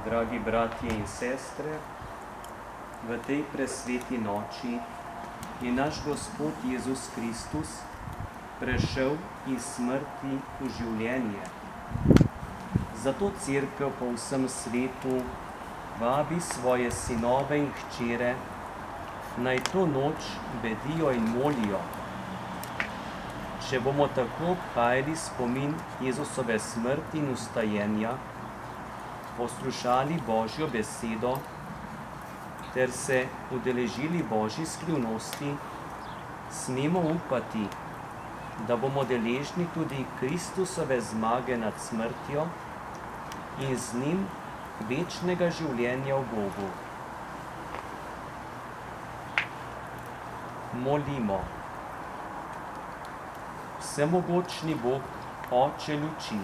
Dragi bratje in sestre, v tej presveti noči je naš Gospod Jezus Kristus prešel iz smrti v življenje. Zato Cerkev po vsem svetu vabi svoje sinove in hčere, naj to noč bedijo in molijo. Če bomo tako kajali spomin Jezusove smrti in vstajenja, poslušali Božjo besedo ter se udeležili Božji skrivnosti, smemo upati, da bomo deležni tudi Kristusove zmage nad smrtjo in z njim večnega življenja v Bogu. Molimo. Vsemogočni Bog, Oče luči,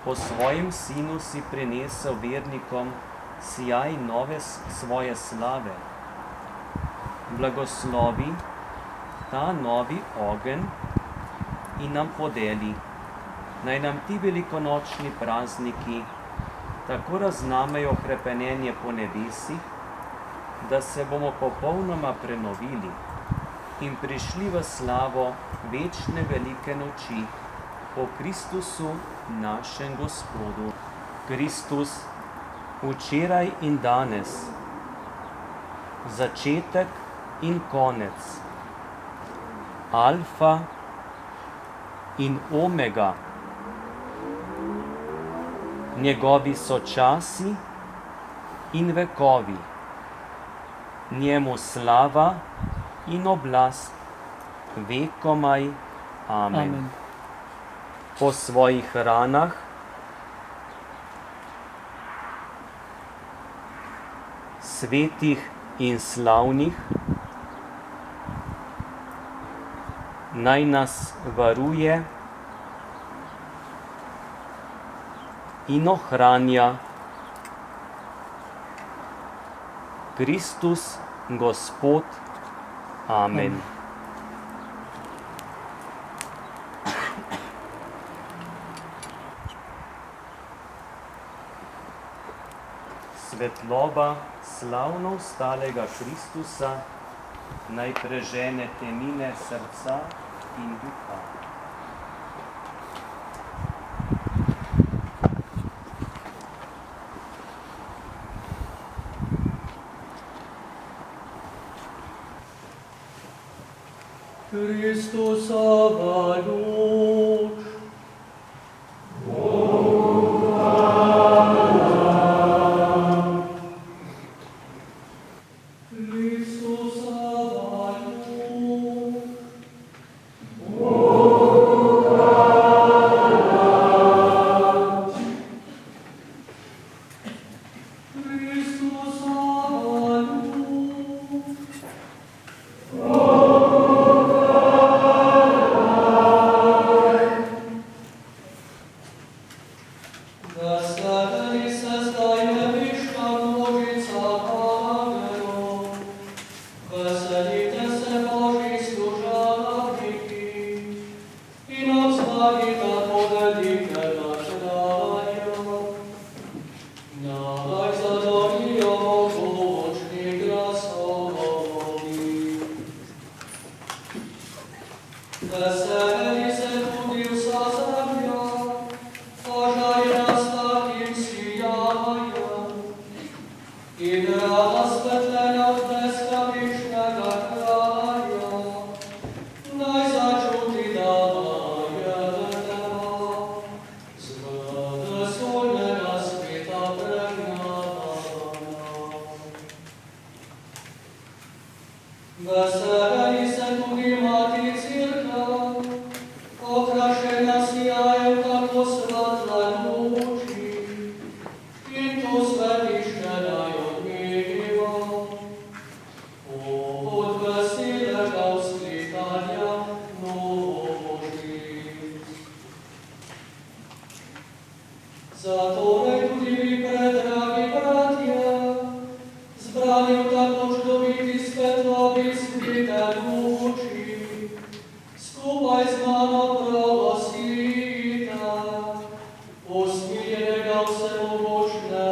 po svojem Sinu si prinesel vernikom sijaj nove svoje slave. Blagoslovi ta novi ogenj in nam podeli, naj nam ti velikonočni prazniki tako raznamejo hrepenenje po nebesih, da se bomo popolnoma prenovili in prišli v slavo večne velike noči po Kristusu, našem Gospodu. Kristus, včeraj in danes, začetek in konec, alfa in omega, njegovi sočasi in vekovi, njemu slava in oblast vekomaj. Amen. Po svojih ranah svetih in slavnih naj nas varuje in ohranja Kristus Gospod. Amen. Svetloba slavno vstalega Kristusa naj prežene temine srca in duha. Kristusova luč, Osmíjeného všemožného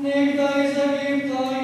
Nigdy z Egipta